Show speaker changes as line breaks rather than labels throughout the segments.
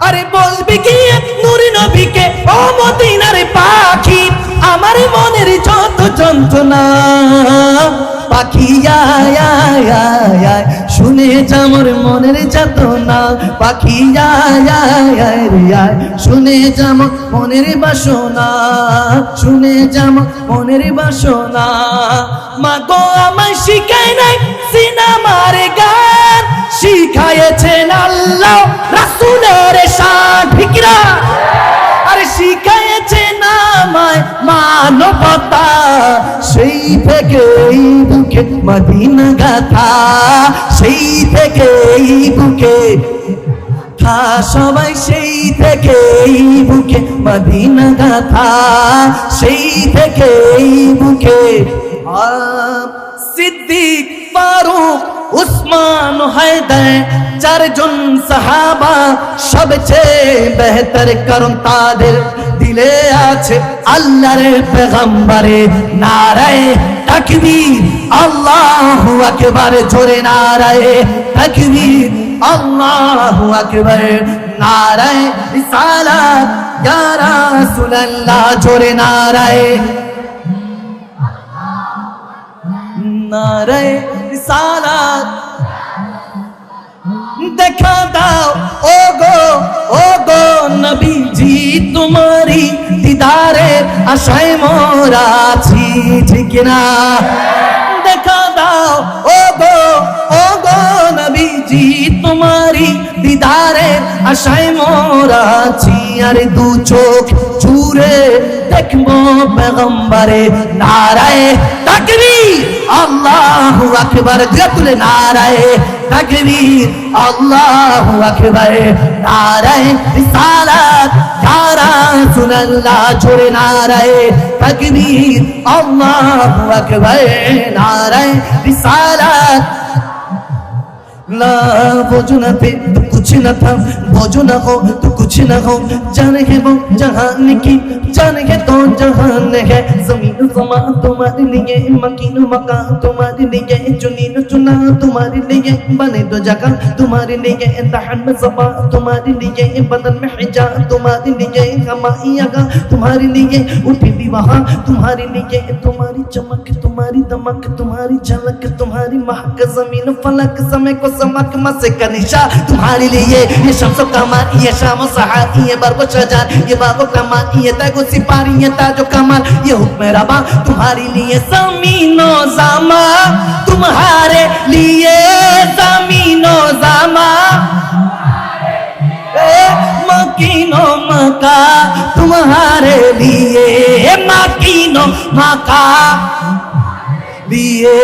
আরে বলবি কি নূর নবীকে ও মদিনার পাখি, আমার মনের যত যন্ত্রণা পাখি আয় আয় আয় আয়, শুনে যা মোর মনের যাতনা পাখি আয় আয় আয় রে আয়, শুনে যা মোর মনের বাসনা, শুনে যা মোর মনের বাসনা। মা গো আমায় শিখায় নাই সিনেমার গান, শিখায়েছেন আল্লাহ রাসূলের শান, ঠিক না? আরে শিখায়েছেন আমায় মানবতা, সেই থেকেই বুকে মদিনা গাথা, সেই থেকেই বুকে থা সবাই, সেই থেকেই বুকে মদিনা গাথা, সেই থেকেই বুকে। সিদ্দিক, ফারুক, উসমান, হায়দার, চারজন সাহাবা সবচেয়ে বেহতর, কারণ তাদের দিলে আছে আল্লাহর পেগম্বরের নারায়ে তাকবীর, আল্লাহু আকবার, জোরে নারায়ে তাকবীর, আল্লাহু আকবার, নারায়ে রিসালাত ইয়া রাসূলুল্লাহ, জোরে নারায়ে, নারায়ে রিসালাত। দেখা দাও ও গো নবীজি, তোমারি দিদারে আশায় মোরা আছি, ঠিক না? দেখা দাও ও গো নবীজি, তোমারি দিদারে আশায় মোরা আছি, আরে দু চোখ জুড়ে দেখবো পেগম্বরে নারায়ে তাকবীর, আল্লাহু আকবার, তুলে নারায়ে তাকবীর, আল্লাহু আকবার, নারায়ে রিসালাত ইয়া রাসূলুল্লাহ, জোরে নারায়ে তাকবীর, আল্লাহু আকবার, নারায়ে রিসালাত। ला बोझ न थे तो कुछ न था, बोझ न हो तो कुछ न हो, जाने है वो जहान की, जाने है तो जहान है, जमीन समा तुम्हारे लिए, मकीन मकान तुम्हारे लिए, चुनीन चुना तुम्हारे लिए, बने दो जगह तुम्हारे लिए, तहन में सफा तुम्हारे लिए, बदन में हिजाब तुम्हारे लिए, हमारी आगा तुम्हारे लिए, उठी भी वहाँ तुम्हारे लिए, तुम्हारी चमक तुम्हारी दमक तुम्हारी झलक तुम्हारी महक, जमीन फलक समय को समक मसे का निशा तुम्हारे लिए, ये शम्स कमाल, ये शाम सहार, ये बरगो शजार, ये बागो कमाल, ये तैगो सिपारी, ये ताजो कमाल, ये हुक्म रबा तुम्हारे लिए, ज़मीनो ज़मा तुम्हारे लिए, ज़मीनो ज़मा मकीनो मका तुम्हारे लिए, मकीनो मका लिए,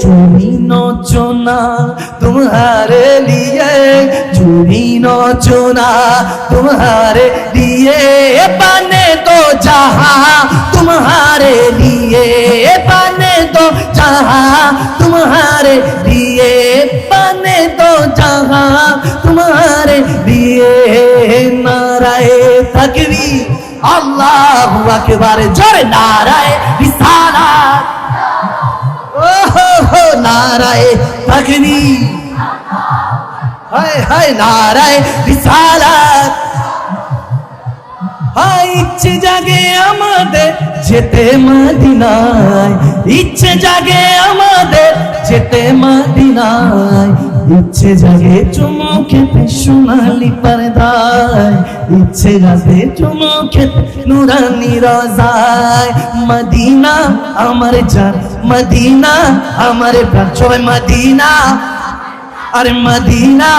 चुनीनो चुना तुम्हारे लिए, चुनीनो चुना तुम्हारे लिए, बने तो जहां तुम्हारे लिए, बने तो जहां तुम्हारे लिए, बने तो जहां तुम्हारे लिए, नाराए तकबीर, अल्लाहु अकबर, जोरे नाराए रिसालत, ओहो नाराए तकबीर, हाय हाय नाराए रिसालत। हाय इच्छे जागे आमादेर जेते मदिनाय, इच्छे जागे आमादेर जेते मदिनाय, इच्छे जागे चुमो खेते सोनाली पर्दाय, इच्छे जागे चुमो खेते नूरानी रोजाय, मदीना आमार जान, मदीना आमार प्राण, सबाई मदीना, अरे मदीना,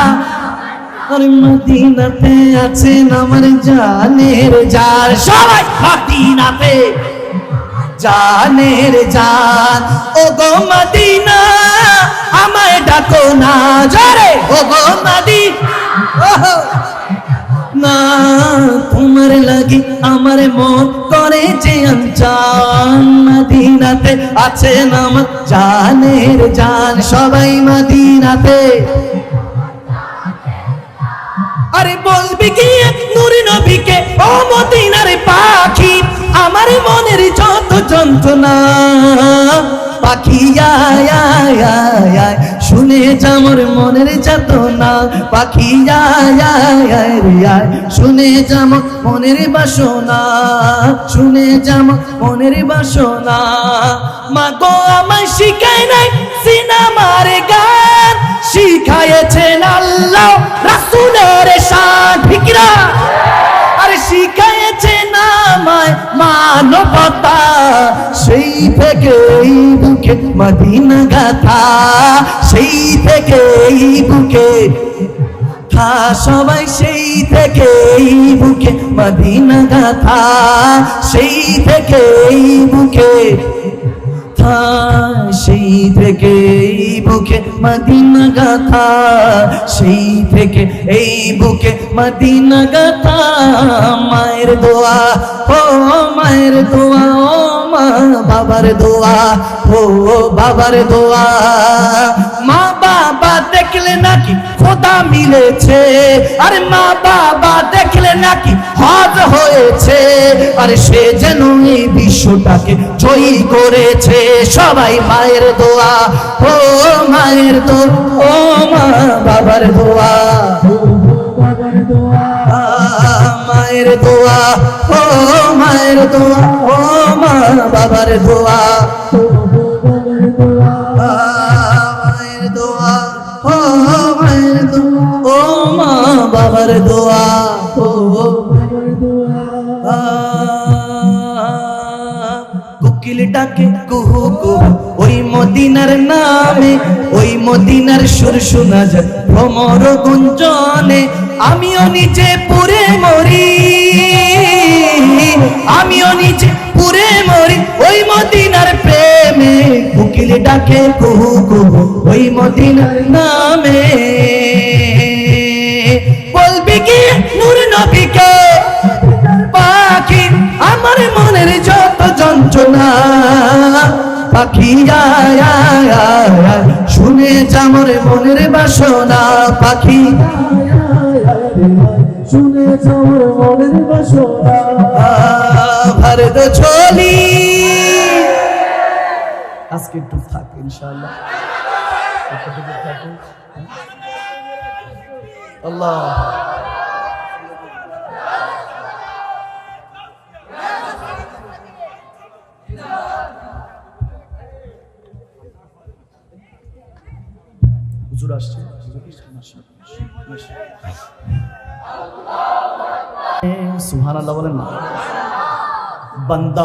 अरे मदीनाते आছেন আমার জানের জান, সবাই মদিনাতে জানের জান, ও গো মদিনা আমায় ডাকো না, জোরে ও গো মদিনা না, তোমার লাগি আমার মন করে যে আনচান, মদিনাতে আছেন আমার জানের জান, সবাই মদিনাতে। আরে বলবি কি নূর নবীকে ও মদিনার পাখি, আমার মনের যত যন্ত্রণা পাখি আয় আয় আয় আয় শুনে যা মোর মনের যাতনা পাখি আয় আয় আয় রে আয় শুনে যা মোর মনের বাসনা শুনে যা মোর মনের বাসনা মা গো আমায় শিখায় নাই সিনেমার গান শিখায়েছেন আল্লাহ রাসূলের শান ঠিক না আরে শিখায়েছেন আমায় মানবতা সেই থেকে এই বুকে মদিনা গাথা সেই থেকে এই বুকে থা সবাই সেই থেকে এই বুকে মদিনা গাথা সেই থেকে এই বুকে থা সেই থেকে এই বুকে মদিনা গাথা সেই থেকে এই বুকে মদিনা গাথা মায়ের দোয়া ও মায়ের দোয়া ও মা বাবার দোয়া ও বাবার দোয়া মা বাবা দেখলে নাকি খোদা মিলেছে আরে মা বাবা দেখলে নাকি হজ হয়েছে আরে সে যেন এই বিশ্বটাকে জয়ী করেছে সবাই মায়ের দোয়া ও মায়ের দোয়া ও মা বাবার দোয়া মায়ের দোয়া ও মায়ের দোয়া ও মা বাবার দোয়া মায়ের দোয়া ও মায়ের দোয়া ও মা বাবার দোয়া ও বাবার দোয়া কোকিল ডাকে কুহু কুহু ওই মদিনার নামে ওই মদিনার সুর শোনা যায় ভ্রমর গুঞ্জনে আমিও নিচে পুরে মরি আমিও নিচে পুরে মরি ওই মদিনার প্রেমে কোকিল ডাকে কুহু কুহু ওই মদিনার নামে বলবি কি নূর নবীকে পাখি আমার মনের যত যন্ত্রণা পাখি আয় আয় আয় আয় শুনে যা মোর মনের বাসনা পাখি শুনে যা মোর মনের বাসনা ভারত ছোলি আজকে একটু থাক ইনশাআল্লাহ আল্লাহ হুজুর আসছে সুবহানাল্লাহ বলেন না बंदा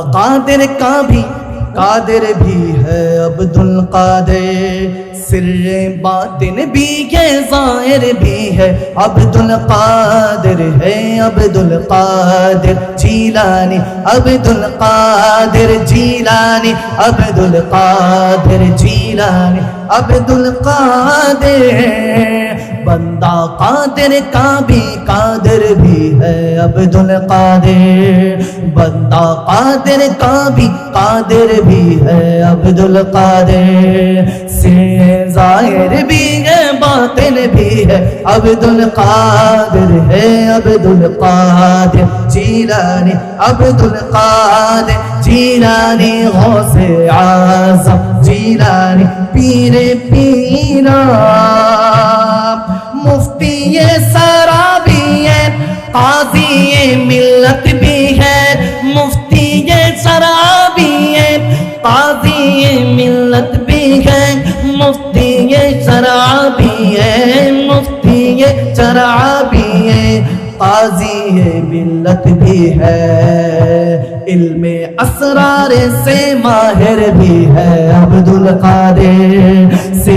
कादिर भी है अब्दुल कादिर सिर्रे बातिन भी है ज़ाहिर भी है अब्दुल कादिर है अब्दुल कादिर जीलानी अब्दुल कादिर जीलानी अब्दुल कादिर जीलानी अब्दुल कादिर बंदा कादिर का भी कादिर भी है अब्दुल कादिर बंदा कादिर का भी कादिर भी है अब्दुल कादिर से ज़ाहिर भी है बातिन भी है अब्दुल कादिर है अब्दुल कादिर जीलानी अब्दुल कादिर जीलानी गौसे आज़म जीलानी पीरे पीरा मुफ्ती ये सरा भी है काजी ये मिल्लत भी है मुफ्ती ये सरा भी है काजी ये मिल्लत भी है मुफ्ती ये सरा भी है मुफ्ती ये सरा भी है काजी ये मिल्लत भी है इल्मे असरार से माहिर भी है अब्दुल कादिर से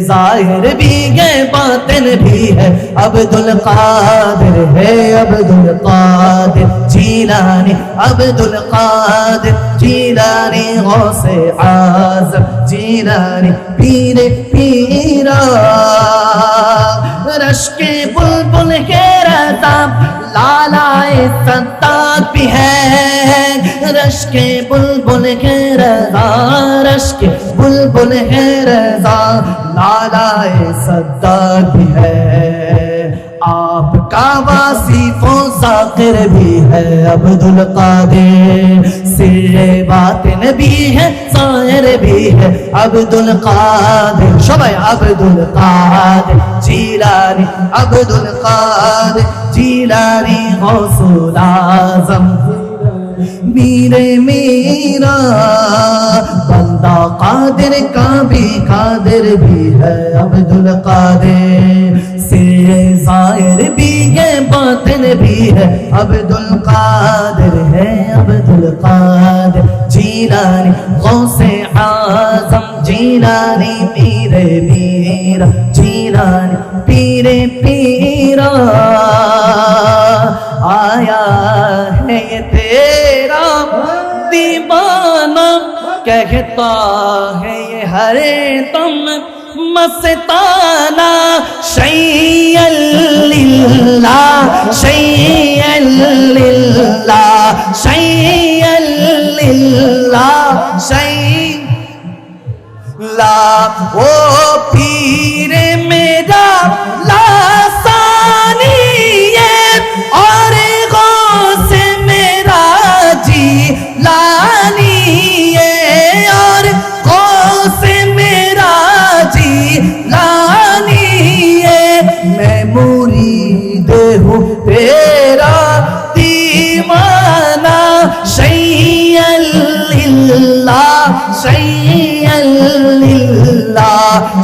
ज़ाहिर भी है बातिन भी है अब्दुल कादिर है अब्दुल कादिर जीलानी अब्दुल कादिर जीलानी गौसे आज़म जीलानी पीरे पीरा रश्के बुलबुल के रज़ा लालाए सत्तार भी है रश्के बुलबुल है रज़ा रश्के बुलबुल है रज़ा लालाए सद्दार भी है आप کا واصف و ذاکر بھی ہے عبد القادر سر باطن بھی ہے ظاہر بھی ہے عبد القادر সবাই عبد القادر جیلانی عبد القادر جیلانی غوث الاعظم میرے میرا بندہ قادر کا بھی قادر بھی ہے عبد القادر سر ظاہر بھی ہے باطن بھی ہے عبد القادر ہے عبد القادر جیلانی غوث اعظم جیلانی میرے میرا جیلانی پیرے پیرا آیا ہے یہ تیرا دیوانہ کہتا ہے یہ ہر دم مستانہ شیئا للہ شیئا للہ شیئا للہ شیئا لا او پیر میرا لاسانی ہے اور غوث میرا جیلانی ہے اور غوث میرا جیلانی ہے میں مرید ہوں تیرا دیوانہ شیئا للہ شیئا للہ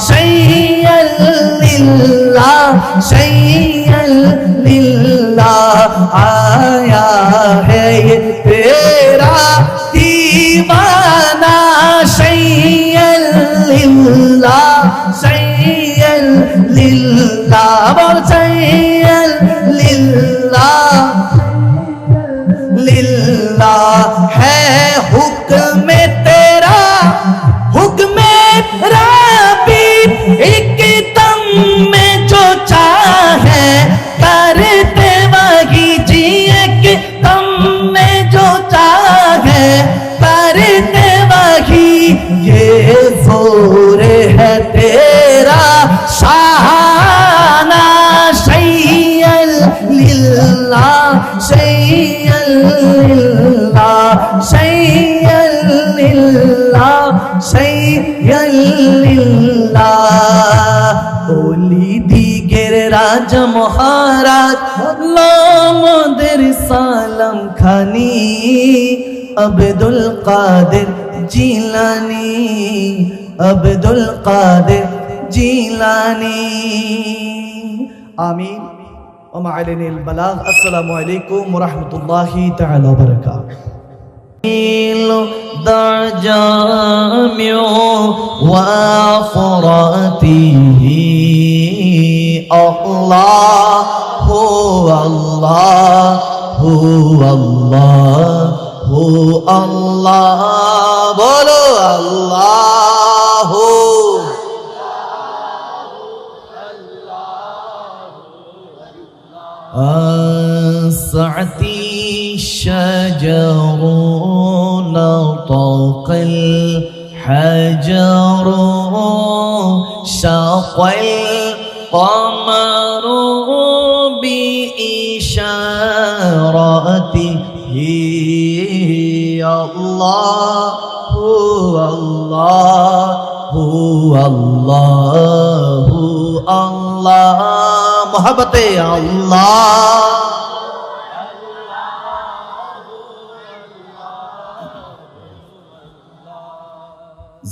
شیئا للہ شیئا للہ آیا ہے یہ تیرا دیوانہ شیئا للہ شیئا للہ بول شیئا للہ للہ ہے حکم تیرا حکم ربی ایک دم میں جو چاہے کرتے وہی جی ایک دم میں جو چاہے کرتے وہی یہ زور ہے تیرا شاہانہ شیئا للہ شیئا للہ شیئا للہ شیئا للہ ওলি দিগের রাজা মহারাজ লামাদের সালাম খানি আব্দুল কাদের জিলানি আব্দুল কাদের জিলানি আমিন وما علينا البلاغ السلام عليكم ورحمة الله تعالى وبركاته دع جامع وفراته الله هو الله هو الله هو الله بولو الله سعتي شجر نطق الحجر شق القمر بإشارته الله هو الله هو الله الله محبت اللہ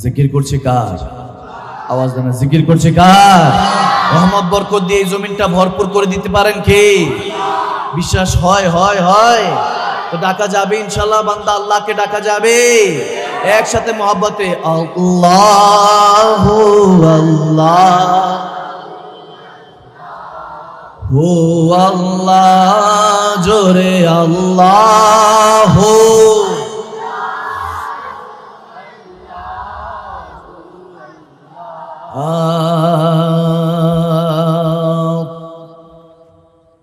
জিকির করছে কার আওয়াজ দেন জিকির করছে কার রহমত বরকত দিয়ে এই জমিনটা ভরপুর করে দিতে পারেন কে বিশ্বাস হয় হয় হয় তো ডাকা যাবে ইনশাআল্লাহ বান্দা আল্লাহকে ডাকা যাবে একসাথে মহব্বতে আল্লাহু আল্লাহ ও আল্লাহ জোরে আল্লাহ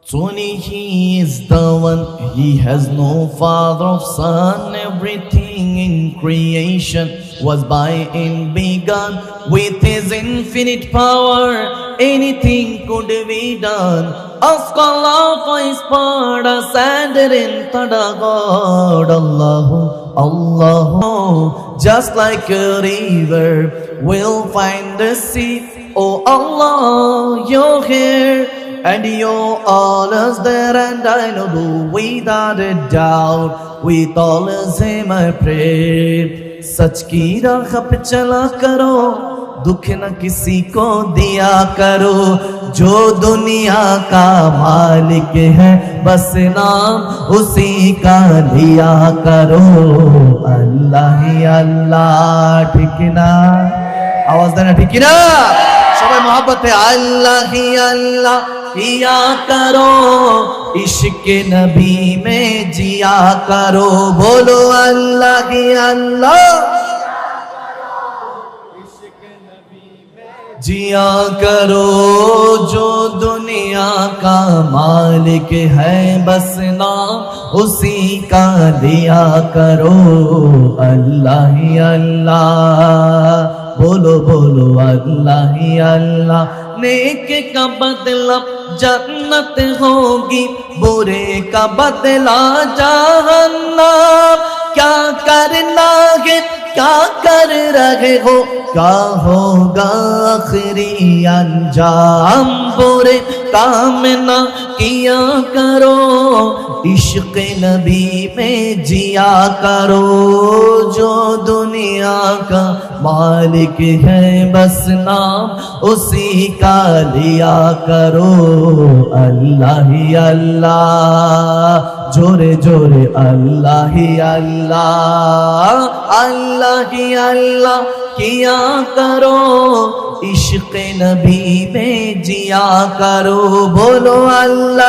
চুনিহি is the one, He has no father or son. Everything in creation was by Him begun. With His infinite power, anything could be done. Ask Allah for His pardon, and enter the God. Allahu, Allahu, just like a river will find the sea. Oh Allah, You're here and You're always there, and I know without a doubt, with all His Him I pray. सच की राह पे चला करो, दुख न किसी को दिया करो, जो दुनिया का मालिक है बस नाम उसी का लिया करो। अल्लाह ही अल्लाह, ठीक ना? आवाज देना, ठीक ना? সবাই मोहब्बत है। अल्लाह ही अल्लाह किया करो, इश्क नबी में जिया करो। बोलो अल्लाह ही अल्लाह जिया करो, जो दुनिया का मालिक है बस नाम उसी का लिया करो। अल्लाह ही अल्लाह, बोलो बोलो अल्लाह ही अल्लाह। नेक का बदला जन्नत होगी, बुरे का बदला जहन्नम। क्या करना है, क्या कर रहे हो, क्या होगा आखिरी अंजाम। बुरे काम ना किया करो, इश्क नबी में जिया करो, जो दुनिया का मालिक है बस नाम उसी का लिया करो। अल्लाह ही अल्लाह, जोरे जोरे अल्लाह ही अल्लाह, अल्लाह ही अल्लाह किया करो, इश्क नबी में जिया करो। बोलो अल्लाह।